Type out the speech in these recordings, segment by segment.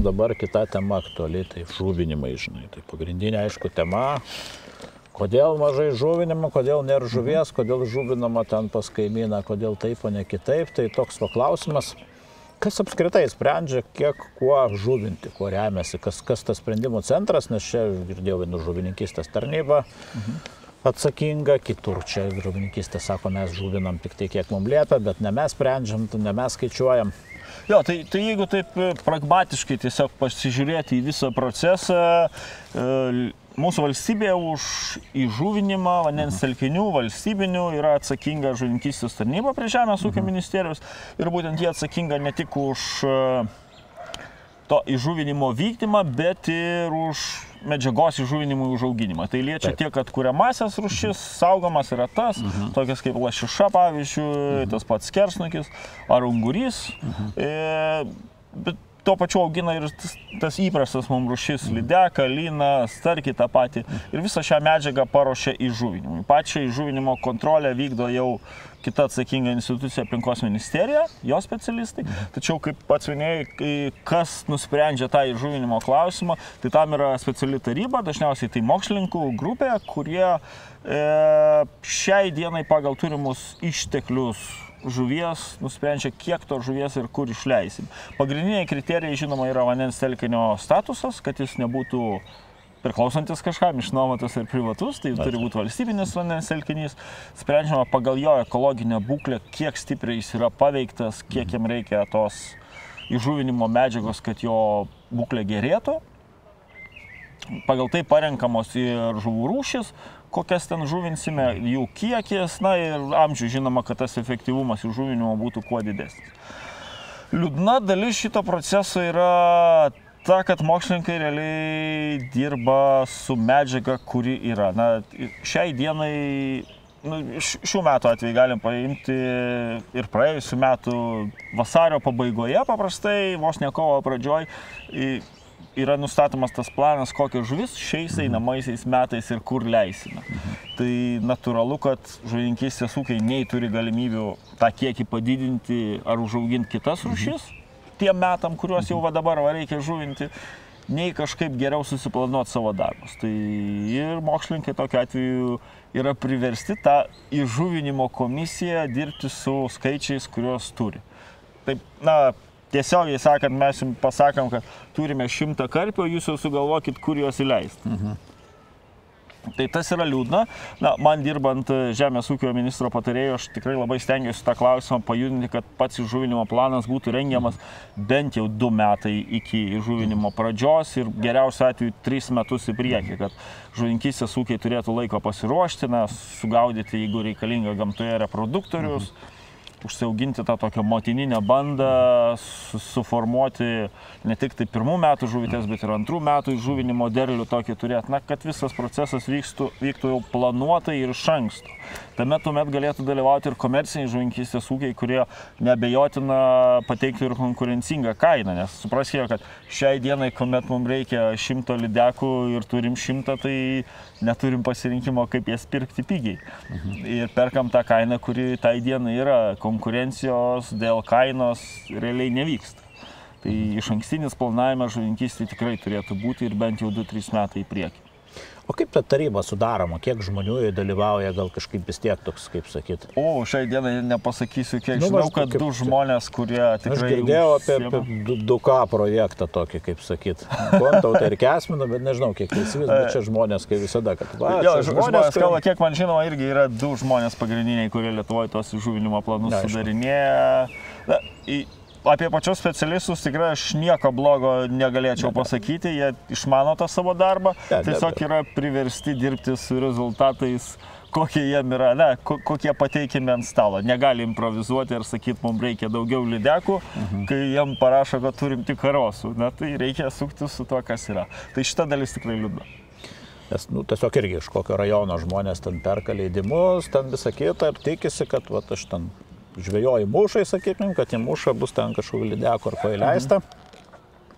dabar kita tema aktuali, tai žuvinimai, žinai. Tai pagrindinė, aišku, tema, kodėl mažai žuvinimo, kodėl nėra žuvies, kodėl žuvinama ten pas kaimyną, kodėl taip, o ne kitaip. Tai toks klausimas, kas apskritai sprendžia, kiek kuo žuvinti, kuo remiasi, kas tas sprendimų centras, nes čia girdėjau vienu žuvininkystės tarnybą. Atsakinga, kitur čia žuvininkystė sako, mes žuvinam tik tai kiek mums liepia, bet ne mes sprendžiam, ne mes skaičiuojam. Jo, tai jeigu taip pragmatiškai tiesiog pasižiūrėti į visą procesą, mūsų valstybėje už įžuvinimą vandens telkinių valstybinių yra atsakinga žuvininkystės tarnyba prie Žemės ūkio ministerijos ir būtent jie atsakinga ne tik už to įžuvinimo vykdymą, bet ir už medžiagos įžuvinimui užauginimą. Tai liečia tiek atkuriamasias rūšis, saugomas yra tas, tokias kaip lašiša, pavyzdžiui, tas pats skersnukis ar ungurys, bet tuo pačiu augina ir tas įprastas mums rūšis, lydeką, lyną, starkį tą patį ir visą šią medžiagą paruošia įžuvinimui. Pačią įžuvinimo kontrolę vykdo jau kita atsakinga institucija aplinkos ministerija, jos specialistai. Tačiau, kaip pats minėjai, kas nusprendžia tą įžuvinimo klausimą, tai tam yra speciali taryba, dažniausiai tai mokslininkų grupė, kurie šiai dienai pagal turimus išteklius žuvies nusprendžia, kiek to žuvies ir kur išleisim. Pagrindiniai kriterijai, žinoma, yra vandens telkinio statusas, kad jis nebūtų priklausantis kažkam, išnuomotas ir privatus, tai turi būti valstybinis vandens telkinys. Sprendžiama pagal jo ekologinę būklę, kiek stipriai jis yra paveiktas, kiek jam reikia tos įžuvinimo medžiagos, kad jo būklė gerėtų. Pagal tai parenkamos ir žuvų rūšis, kokias ten žuvinsime, jų kiekis, na ir amžių, žinoma, kad tas efektyvumas įžuvinimo būtų kuo didesnis. Liūdna dalis šito proceso yra ta, kad mokslininkai realiai dirba su medžiaga, kuri yra. Na, šiai dienai, šių metų atveju galim paimti ir praėjusių metų vasario pabaigoje, paprastai, vos ne kovo pradžioj, yra nustatomas tas planas, kokios žuvis šiais einamaisiais metais ir kur leisime. Tai natūralu, kad žuvininkystės ūkiai nei turi galimybių tą kiekį padidinti ar užauginti kitas rūšis, tiem metam, kuriuos jau dabar reikia žuvinti, nei kažkaip geriau susiplanuoti savo darbus. Tai ir mokslininkai tokiu atveju yra priversti tą įžuvinimo komisiją dirbti su skaičiais, kuriuos turi. Taip, na, tiesiogiai sakant, mes jums pasakom, kad turime 100 karpių, jūs jau sugalvokit, kur juos įleisti. Tai tas yra liūdna. Na, man dirbant Žemės ūkio ministro patarėjo, aš tikrai labai stengiuosi tą klausimą pajudinti, kad pats įžuvinimo planas būtų rengiamas bent jau 2 metai iki įžuvinimo pradžios ir geriausiu atveju 3 metus į priekį, kad žuvininkystės ūkiai turėtų laiko pasiruošti, sugaudyti, jeigu reikalinga gamtoje reproduktorius, užsiauginti tą tokią motininę bandą, suformuoti ne tik tai 1 metų žuvytės, bet ir 2 metų įžuvinimo derlių tokį turėti, na, kad visas procesas vyktų jau planuotai ir iš anksto. Tuomet galėtų dalyvauti ir komerciniai žuvininkystės ūkiai, kurie neabejotina pateikti ir konkurencingą kainą, nes supraskime, kad šiai dienai, kuomet mums reikia 100 lydekų ir turim 100, tai neturim pasirinkimo, kaip jas pirkti pigiai. Ir perkam tą kainą, kuri tai dienai yra, konkurencijos dėl kainos realiai nevyksta. Tai išankstinis planavimas žuvininkystėje tikrai turėtų būti ir bent jau 2-3 metai į priekį. O kaip ta taryba sudaroma, kiek žmonių dalyvauja, gal kažkaip vis tiek toks, kaip sakyt? O, šiai dienai nepasakysiu, kiek žinau, kad 2 žmonės, kurie tikrai... Aš girdėjau apie 2K projektą tokį, kaip sakyt. Kontautą ir Kesminą, bet nežinau, kiek teisybės, bet čia žmonės, kaip visada, kad... Jo, žmonės kalba, kiek man žinoma, irgi yra 2 žmonės pagrindiniai, kurie Lietuvoje tos įžuvinimo planus sudarinėja. Apie pačius specialistus tikrai aš nieko blogo negalėčiau pasakyti, jie išmano tą savo darbą, tiesiog yra priversti dirbti su rezultatais, kokie jiem yra, kokie pateikime ant stalo. Negali improvizuoti ir sakyti, mums reikia daugiau lydekų, kai jiem parašo, kad turim tik karosų. Na, tai reikia sukti su tuo, kas yra. Tai šita dalis tikrai liūdna. Nes, tiesiog irgi iš kokio rajono žmonės ten perka leidimus, ten visą kitą ir tikisi, kad aš ten žvejoju mušai, sakykim, kad į mušą bus ten kažkokių lydekų ar paįleista.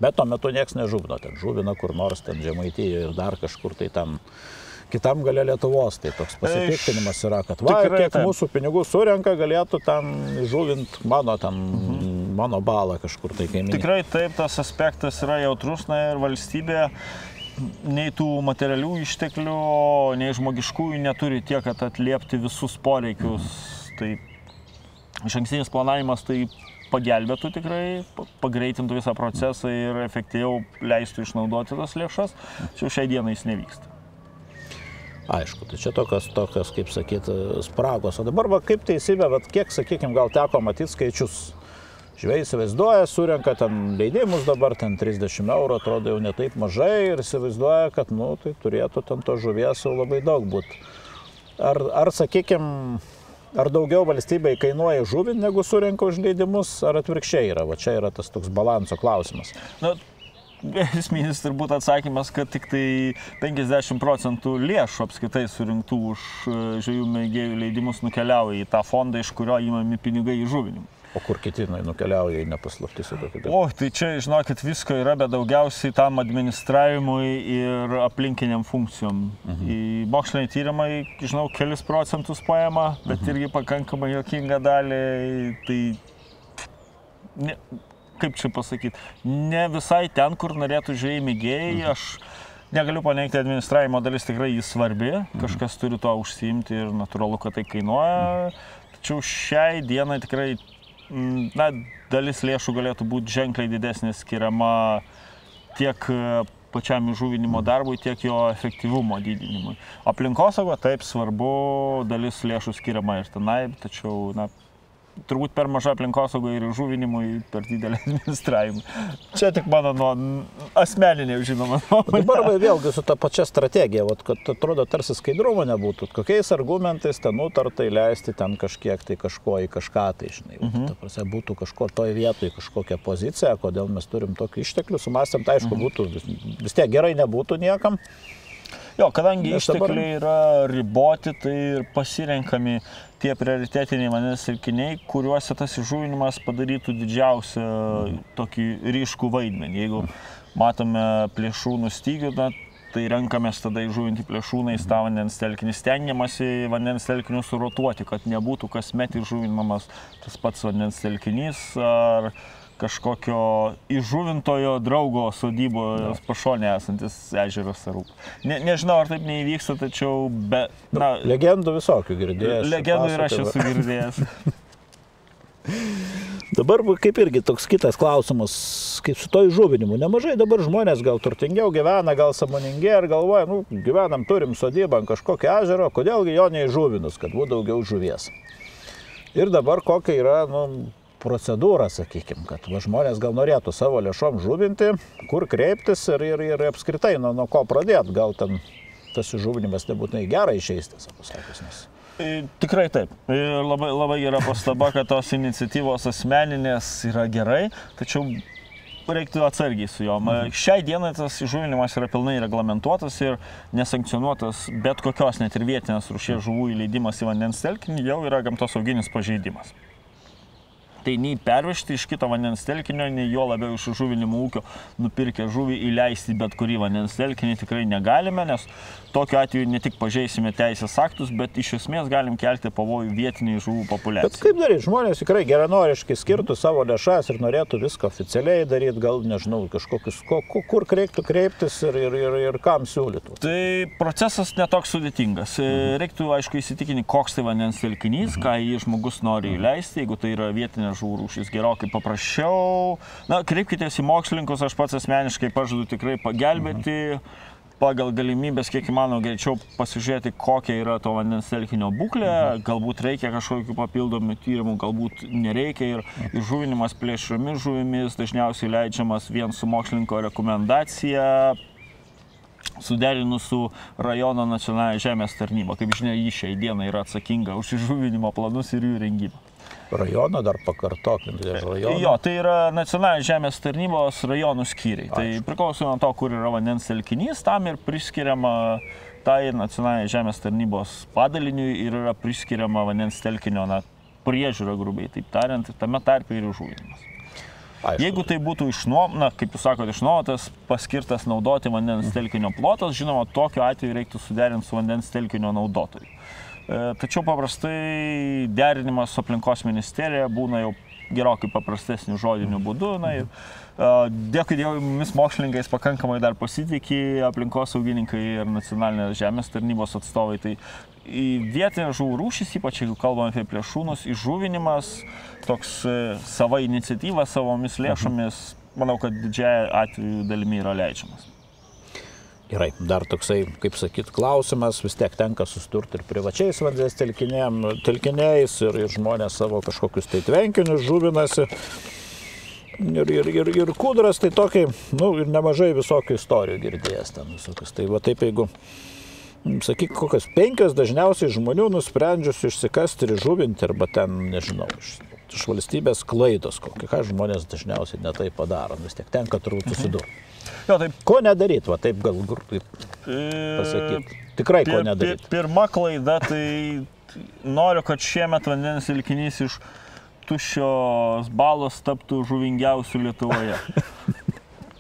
Bet tuo metu nieks nežuvino, ten žuvina kur nors, ten Žemaitijoje ir dar kažkur tai ten kitam gale Lietuvos. Tai toks pasipiktinimas yra, kad kiek mūsų pinigų surenka, galėtų ten žuvint mano ten mano balą kažkur tai kaimynė. Tikrai taip, tas aspektas yra jautrus, na ir valstybė nei tų materialių išteklių, nei žmogiškųjų neturi tiek, kad atliepti visus poreikius. Tai išankstinis planavimas tai pagelbėtų tikrai, pagreitintų visą procesą ir efektyviau leistų išnaudoti tas lėšas, tačiau šiai dienai jis nevyksta. Aišku, tai čia tokios, kaip sakyti, spragos. O dabar, kaip teisybė, kiek, sakykime, gal teko matyti skaičius. Žvejai įsivaizduoja, surenka ten leidimus dabar, ten 30 eurų, atrodo jau netaip mažai ir įsivaizduoja, kad, tai turėtų ten to žuvies jau labai daug būti. Ar sakykime, ar daugiau valstybei kainuoja žuvį, negu surenka už leidimus, ar atvirkščiai yra? Va čia yra tas toks balanso klausimas. Esminis turbūt atsakymas, kad tik tai 50% lėšų apskaitai surinktų už žvejų mėgėjų leidimus nukeliauja į tą fondą, iš kurio įmami pinigai į žuvinimą. O kur kiti nukeliauja, į nepaslaptis? Tai čia, žinokit, visko yra, bet daugiausiai tam administravimui ir aplinkiniam funkcijom. Į moksliniai tyrimai, žinau, kelis procentus paima, bet irgi pakankamai juokingą dalį. Tai, kaip čia pasakyti, ne visai ten, kur norėtų žvejai mėgėjai. Aš negaliu paneigti, administravimo dalis tikrai jis svarbi, kažkas turi to užsiimti ir natūralu, kad tai kainuoja. Tačiau šiai dienai tikrai dalis lėšų galėtų būti ženkliai didesnė skiriama tiek pačiam įžuvinimo darbui, tiek jo efektyvumo didinimui. Aplinkosauga taip svarbu, dalis lėšų skiriama ir tenai, tačiau turbūt per maža aplinkosauga ir įžuvinimui, per didelį administravimą. Čia tik mano asmeninė, žinoma. Dabar vėlgi su ta pačia strategija, kad atrodo tarsi skaidrumo nebūtų. Kokiais argumentais ten nutartai leisti ten kažkiek tai kažko į kažką tai, žinai. Ta prasme, būtų kažko toj vietoj kažkokia pozicija, kodėl mes turim tokį išteklių. Sumąstėm, tai aišku, būtų vis tiek gerai nebūtų niekam. Jo, kadangi ištekliai yra riboti, tai ir pasirenkami tie prioritetiniai vandens telkiniai, kuriuose tas įžuvinimas padarytų didžiausią tokį ryškų vaidmenį. Jeigu matome plėšrūnų stygių, tai renkamės tada įžuvinti plėšrūnais tą vandens telkinį. Stengiamasi vandens telkinius surotuoti, kad nebūtų kasmet įžuvinamas tas pats vandens telkinys ar kažkokio įžuvintojo draugo sodybos pašonėje esantis ežeras ar upė. Nežinau, ar taip neįvyksta, tačiau legendų visokių girdėjęs. Legendų ir aš esu girdėjęs. Dabar kaip irgi toks kitas klausimas, kaip su to įžuvinimu. Nemažai dabar žmonės gal turtingiau gyvena, gal sąmoningiai ir galvoja, gyvenam, turim sodybą ant kažkokio ežero, kodėlgi jo neįžuvinus, kad būtų daugiau žuvies. Ir dabar kokia yra, procedūra, sakykime, kad žmonės gal norėtų savo lėšom žuvinti, kur kreiptis ir apskritai nuo ko pradėti. Gal ten tas įžuvinimas nebūtinai gerai išeis, tiesą pasakius. Tikrai taip. Ir labai gera pastaba, kad tos iniciatyvos asmeninės yra gerai, tačiau reiktų atsargiai su jom. Šiai dienai tas įžuvinimas yra pilnai reglamentuotas ir nesankcionuotas bet kokios net ir vietinės rūšies žuvų įleidimas į vandens telkinį jau yra gamtosauginis pažeidimas. Tai nei pervežti iš kito vandens telkinio, nei jo labiau iš žuvinimo ūkio nupirkę žuvį įleisti bet kurį vandens telkinį tikrai negalime, nes tokiu atveju ne tik pažeisime teisės aktus, bet iš esmės galim kelti pavojų vietiniai žuvų populiacijai. Bet kaip daryti? Žmonės tikrai geranoriškai skirtų savo lėšas ir norėtų viską oficialiai daryti, gal nežinau, kažkokius, kur reiktų kreiptis ir kam siūlytų. Tai procesas netoks sudėtingas. Reiktų, aišku, įsitikinti, koks tai vandens telkinys, ką jį žmogus nori įleisti, jeigu tai yra vietinė žuvų rūšis, gerokai paprasčiau. Kreipkitės į mokslininkus, aš pats asmeniškai pažadu tikrai pagelbėti, pagal galimybės kiek įmanoma greičiau pasižiūrėti, kokia yra to vandens telkinio būklė, galbūt reikia kažkokių papildomų tyrimų, galbūt nereikia ir įžuvinimas plėšriomis žuvimis dažniausiai leidžiamas vien su mokslininko rekomendacija, suderinus su rajono nacionalinė žemės tarnyba. Kaip žinia, ji šiai dienai yra atsakinga už įžuvinimo planus ir jų rengimą. Rajono dar pakartokim, rajono? Jo, tai yra nacionalinės žemės tarnybos rajonų skyriai. Tai priklauso nuo to, kur yra vandens telkinys, tam ir priskiriama tai nacionalinės žemės tarnybos padaliniui ir yra priskiriama vandens telkinio priežiūra, grubiai taip tariant, tame tarpe ir įžuvinimas. Jeigu tai būtų kaip jūs sakote, išnuomotas, paskirtas naudoti vandens telkinio plotas, žinoma, tokiu atveju reiktų suderinti su vandens telkinio naudotoju. Tačiau paprastai derinimas su aplinkos ministerija būna jau gerokai paprastesnių žodinių būdų. Na, ir, dėkui Dievui, mumis mokslininkais pakankamai dar pasitikė aplinkosaugininkai ir nacionalinės žemės tarnybos atstovai. Tai vietinės žuvų rūšys, ypač jeigu kalbame apie plėšrūnus, įžuvinimas, toks sava iniciatyva, savomis lėšomis, manau, kad didžiąją atveju dalimi yra leidžiamas. Gerai, dar toksai, kaip sakyt, klausimas, vis tiek tenka susturti ir privačiais vandens telkiniais ir žmonės savo kažkokius tai tvenkinius žuvinasi. Ir kūdras tai tokiai, ir nemažai visokių istorijų girdėjęs ten visokius. Tai va taip, jeigu, sakyk, kokios 5 dažniausiai žmonių nusprendžius išsikasti ir žuvinti, arba ten, nežinau, iš valstybės klaidos kokie, ką žmonės dažniausiai netai padaro, vis tiek tenka turbūt susidurti. Jo, taip, ko nedaryti, va taip gal pasakyti. Tikrai ko nedaryti. Pirma klaida, tai noriu, kad šiemet vandens telkinys iš tuščios balos taptų žuvingiausių Lietuvoje.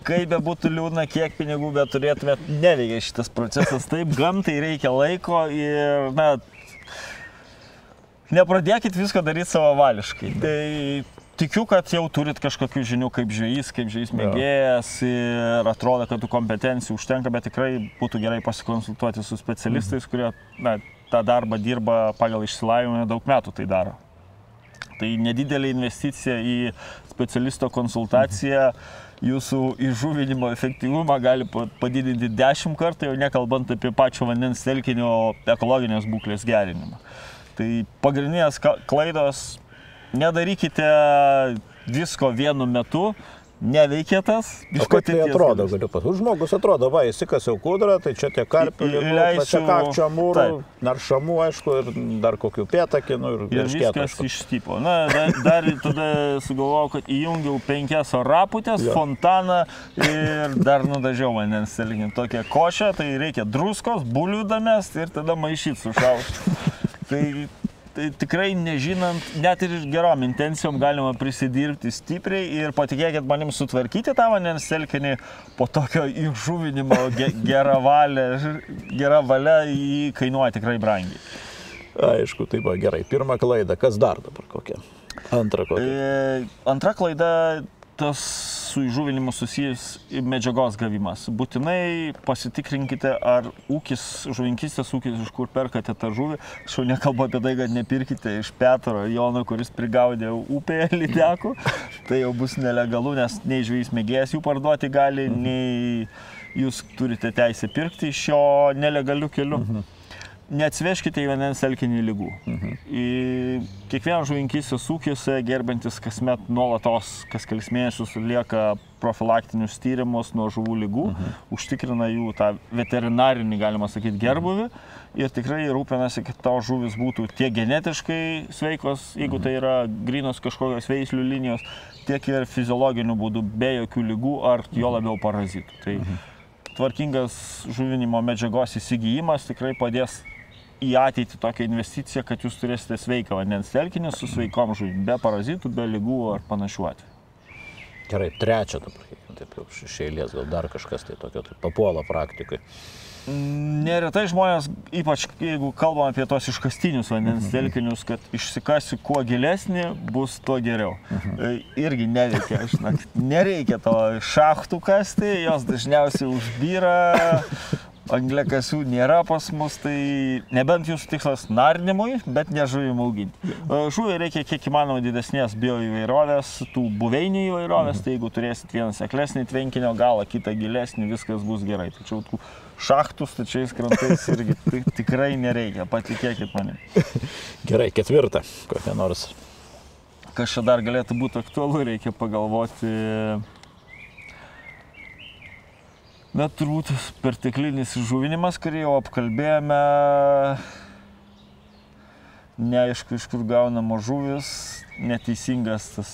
Kaip be būtų liūdna, kiek pinigų bet turėtumėt, neveikia šitas procesas. Taip, gamtai reikia laiko ir, nepradėkit viską daryti savavališkai. Tai tikiu, kad jau turit kažkokių žinių kaip žvejys mėgėjas ir atrodo, kad tų kompetencijų užtenka, bet tikrai būtų gerai pasikonsultuoti su specialistais, kurie tą darbą dirba pagal išsilavinimą, daug metų tai daro. Tai nedidelė investicija į specialisto konsultaciją jūsų įžuvinimo efektyvumą gali padidinti 10 kartų, jau nekalbant apie pačio vandens telkinio ekologinės būklės gerinimą. Tai pagrindinės klaidos: nedarykite visko vienu metu, neveikia tas. O kaip tai atrodo, galiu pasakyti? Žmogus atrodo, va, įsikasiau kūdrą, tai čia tie karpių, plačiakakčio mūrų, naršamų, aišku, ir dar kokių pėtakinų ir viskas išstypo. Dar tada sugalvojau, kad įjungiau 5 orapūtės, fontaną ir dar nudažiau vandens telkinį. Tokią košę, tai reikia druskos, bulvių damest ir tada maišyti su šaukštu. Tai tikrai nežinant, net ir gerom intencijom galima prisidirbti stipriai ir patikėkit manim, sutvarkyti tą vandens telkinį po tokio įžuvinimo gera valia jį kainuoja tikrai brangiai. Aišku, tai buvo gerai. Pirma klaida, kas dar dabar kokia? Antra kokia? Antra klaida, tas su įžuvinimu susijęs medžiagos gavimas. Būtinai pasitikrinkite, ar žuvinkystės ūkis, iš kur perkate tą žuvį. Aš jau nekalbu apie tai, kad nepirkite iš Petro Jono, kuris prigaudė upėje lydekų. Tai jau bus nelegalu, nes nei žvejys mėgėjas jų parduoti gali, nei jūs turite teisę pirkti iš šio nelegaliu keliu. Neatsiveškite į vandens telkinį ligų. Kiekvienas žuvinkystės ūkiuose, gerbiantis kasmet nuolatos, kas kelis mėnesius lieka profilaktinius tyrimus nuo žuvų ligų, užtikrina jų tą veterinarinį, galima sakyti, gerbuvį ir tikrai rūpinasi, kad tos žuvis būtų tiek genetiškai sveikos, jeigu tai yra grynos kažkokios veislių linijos, tiek ir fiziologiniu būdu, be jokių ligų ar jo labiau parazitų. Tai tvarkingas žuvinimo medžiagos įsigijimas tikrai padės į ateitį tokią investiciją, kad jūs turėsite sveiką vandens telkinį su sveikom žuvim, be parazitų, be ligų ar panašių atvejų. Gerai, trečia dabar, taip jau iš eilės, gal dar kažkas tai tokio, tai papuola praktikai. Neretai žmonės, ypač jeigu kalbam apie tos iškastinius vandens telkinius, kad išsikasi kuo gilesnį, bus tuo geriau. Irgi neveikia, nereikia to šachtų kasti, jos dažniausiai užbyra, angliakasių nėra pas mus, tai nebent jūsų tikslas nardymui, bet ne žuvim auginti. Žuvai reikia kiek įmanoma didesnės bioįvairovės, tų buveinių įvairovės, tai jeigu turėsit vieną seklesnį tvenkinio galą, kitą gilesnį, viskas bus gerai. Tačiau tų šachtų stačiais krantais irgi tikrai nereikia, patikėkit manim. Gerai, 4. Kokia nors. Kas čia dar galėtų būti aktualu, reikia pagalvoti. Bet turbūt perteklinis žuvinimas, kurį jau apkalbėjome, neaišku, iš kur gaunama žuvis, neteisingas tas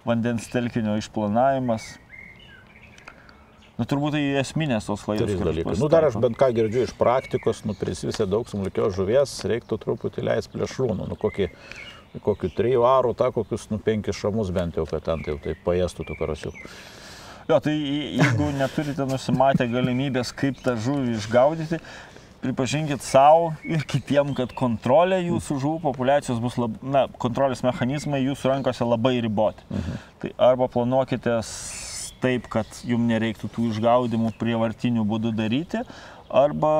vandens telkinio išplanavimas. Turbūt tai esminės tos klaidos. Dar aš bent ką girdžiu iš praktikos, prisvisę daug smulkios žuvies, reiktų truputį leisti plėšrūnų, kokių 3 arų, kokius 5 šamus bent jau, kad ten tai paėstų tų karasiukų. Jo, tai jeigu neturite nusimatę galimybės, kaip tą žuvį išgaudyti, pripažinkit savo ir kitiem, kad kontrolė jūsų žuvų populiacijos bus, kontrolės mechanizmai jūsų rankose labai riboti. Tai arba planuokitės taip, kad jums nereiktų tų išgaudimų prievartinių būdų daryti, arba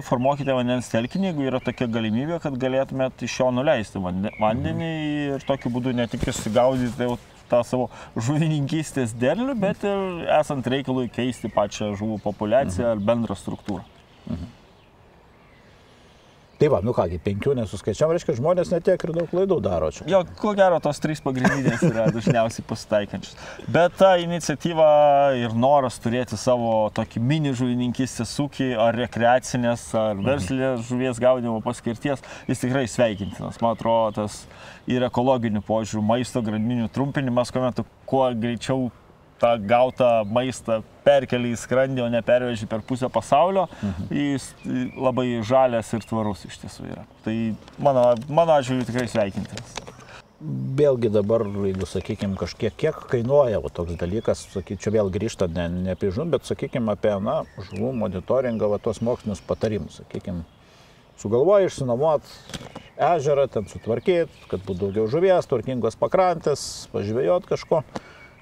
formuokite vandens telkinį, jeigu yra tokia galimybė, kad galėtumėt iš jo nuleisti vandenį ir tokiu būdu ne tik išsigaudyti tą savo žuvininkystės derlių, bet ir esant reikalui keisti pačią žuvų populiaciją ar bendrą struktūrą. Tai va, nu kągi, 5 nesuskaičiam, reiškia, žmonės netiek ir daug klaidų daro čia. Jo, ko gero, tos 3 pagrindinės yra dažniausiai pasitaikančios. Bet ta iniciatyva ir noras turėti savo tokį mini žuvininkystės ūkį, ar rekreacinės, ar verslinės žuvies gaudimo paskirties, jis tikrai sveikintinas. Man atrodo, tas ir ekologinių požiūrių maisto grandinių trumpinimas, kuomet kuo greičiau tą gautą maistą perkeli į skrandį, o ne perveži per pusę pasaulio, jis labai žalias ir tvarus iš tiesų yra. Tai mano atžvilgiu tikrai sveikintinas. Vėlgi dabar, jeigu, sakykime, kiek kainuoja toks dalykas, čia vėl grįžta ne apie žuvų, bet, sakykime, apie žuvų monitoringą, tos mokslinius patarimus, sakykime, sugalvoja išsinuomot ežerą, ten sutvarkyti, kad būtų daugiau žuvies, tvarkingos pakrantės, pažvejot kažko.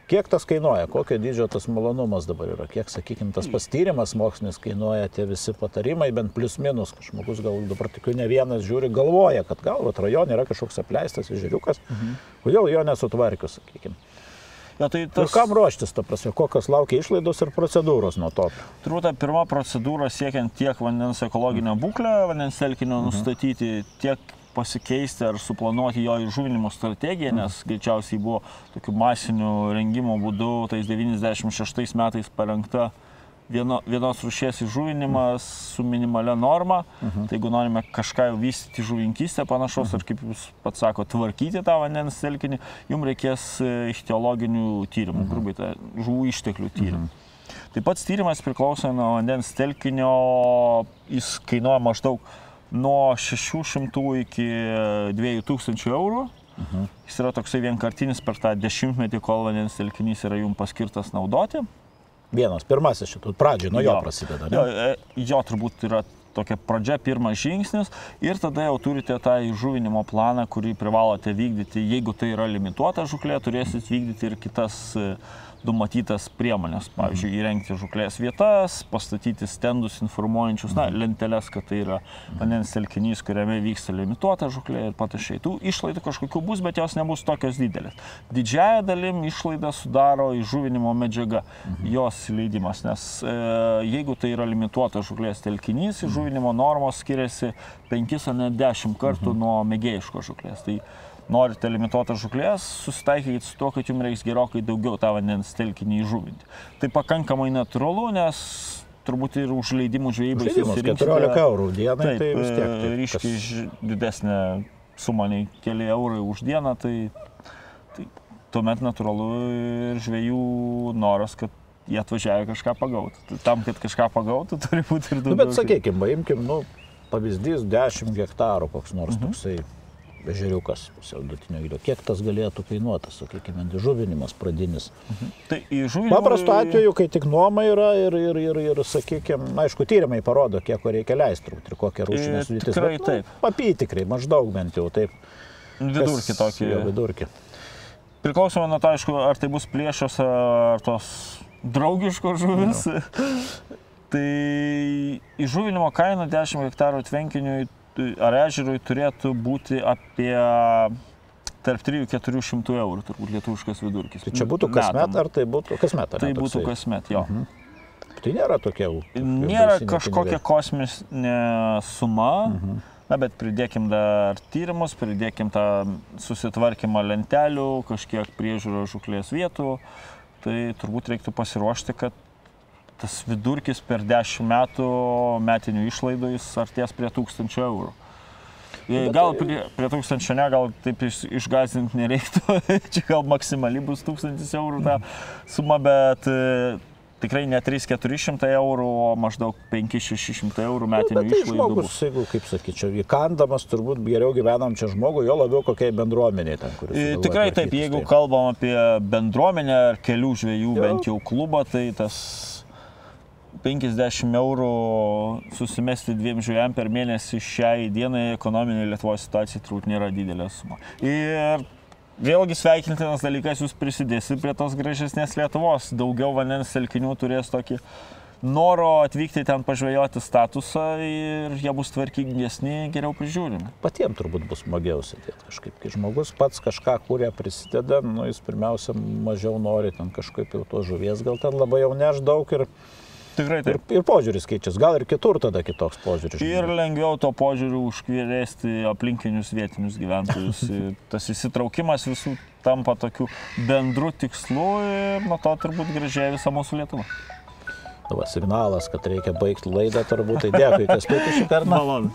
Kiek tas kainuoja, kokio dydžio tas malonumas dabar yra, kiek, sakykime, tas pastyrimas mokslinis kainuoja, tie visi patarimai, bent plius minus, žmogus gal dabar tikiu ne vienas žiūri, galvoja, kad gal rajone yra kažkoks apleistas ežeriukas, kodėl jo nesutvarkius, sakykime. Ja, tai ir kam ruoštis, ta prasme, kokios laukia išlaidos ir procedūros nuo to? Turbūt pirma procedūra siekiant tiek vandens ekologinę būklę, vandens telkinio nustatyti, tiek pasikeisti ar suplanuoti jo įžuvinimo strategiją, nes greičiausiai buvo tokių masinių rengimo būdų, tais 96 metais parengta vienos rūšies įžuvinimas su minimalia norma. Tai jeigu norime kažką jau vystyti žuvinkystę panašaus, ar kaip jūs pats sako, tvarkyti tą vandens telkinį, jums reikės ichtiologinių tyrimų, grubiai tai žuvų išteklių tyrimų. Taip pat tyrimas priklauso nuo vandens telkinio, jis kainuoja maždaug nuo 600 iki 2000 eurų. Jis yra toksai vienkartinis per tą 10-metį, kol vandens telkinys yra jums paskirtas naudoti. Pirmasis šitų pradžiai, nuo jo prasideda, ne? Jo turbūt yra tokia pradžia, pirmas žingsnis ir tada jau turite tą įžuvinimo planą, kurį privalote vykdyti. Jeigu tai yra limituota žuklė, turėsit vykdyti ir kitas numatytas priemonės. Pavyzdžiui, įrengti žuklės vietas, pastatyti stendus informuojančius, lenteles, kad tai yra vandens telkinys, kuriame vyksta limituota žuklė ir panašiai. Tų išlaidų kažkokių bus, bet jos nebus tokios didelės. Didžiąją dalim išlaidą sudaro įžuvinimo medžiaga, jos įleidimas, nes jeigu tai yra limituota žuklės telkinys, įžuvinimo normos skiriasi 5 ar net 10 kartų nuo mėgėjiškos žuklės. Tai norite limituotas žuklės, susitaikykite su to, kad jums reiks gerokai daugiau tą vandens telkinį įžuvinti. Tai pakankamai natūralu, nes turbūt ir už leidimų žvejybai susirinksite 14 eurų dienai, tai vis tiek. Ryškiai didesnė suma nei keli eurai už dieną, tai tuomet natūralu ir žvejų noras, kad jie atvažiavę kažką pagautų. Tam, kad kažką pagautų, turi būti ir daugiau. Bet sakykime, paimkim, pavyzdys 10 hektarų koks nors toksai ežeriukas vidutinio gylio. Kiek tas galėtų kainuoti, sakykime, įžuvinimas pradinis? Tai įžuvinimas... Paprastu atveju, kai tik nuoma yra ir sakykime, aišku, tyrimai parodo, kiek reikia leisti turbūt ir kokia rūšinė sudėtis. Tikrai taip. Apytikrai, maždaug bent jau taip. Vidurkį tokį. Vidurkį. Priklausomai nuo to, aišku, ar tai bus plėšios, ar tos draugiškos žuvis. Tai įžuvinimo kaina 10 hektarų tvenkiniui ar ežerui turėtų būti apie tarp 300–400 eurų, turbūt lietuviškas vidurkis. Tai čia būtų kasmet, ar tai būtų kasmet? Tai būtų kasmet, jo. Tai nėra tokia... Nėra kažkokia kosminė suma, bet pridėkim dar tyrimus, pridėkim tą susitvarkymą lentelių, kažkiek priežiūro žuklės vietų, tai turbūt reiktų pasiruošti, kad tas vidurkis per 10 metų metinių išlaidų jis artės prie 1000 eurų. Gal prie 1000 ne, gal taip išgąsdinti nereiktų, čia gal maksimaliai bus 1000 eurų ta suma, bet tikrai ne 300–400 eurų, o maždaug 500–600 eurų metinių išlaidų. Tai žmogus, jeigu, kaip sakyčiau, įkandamas turbūt geriau gyvenam čia žmogui, jo labiau kokiai bendruomeniai ten, kuris... Tikrai taip, jeigu kalbam apie bendruomenę ar kelių žvejų bent jau klubą, tai tas 50 eurų susimesti 2 žvejam per mėnesį šiai dienai ekonominė Lietuvos situacija turbūt nėra didelė suma. Ir vėlgi sveikintinas dalykas, jūs prisidėsit prie tos gražesnės Lietuvos. Daugiau vandens telkinių turės tokį noro atvykti ten pažvejoti statusą ir jie bus tvarkingesni, geriau prižiūrimi. Patiems turbūt bus smagiau sėdėti kažkaip. Kai žmogus pats kažką kuria prisideda, nu, jis pirmiausia mažiau nori ten kažkaip jau to žuvies, gal ten labai jau neš daug ir Tikrai taip. Ir požiūris keičiasi, gal ir kitur tada kitoks požiūris. Ir lengviau to požiūriu užkviesti aplinkinius vietinius gyventojus. Tas įsitraukimas visų tampa tokiu bendru tikslu ir nuo to turbūt gražėja visa mūsų Lietuva. Signalas, kad reikia baigti laidą turbūt, tai dėkui, Kęstuti, šį kartą. Malonu.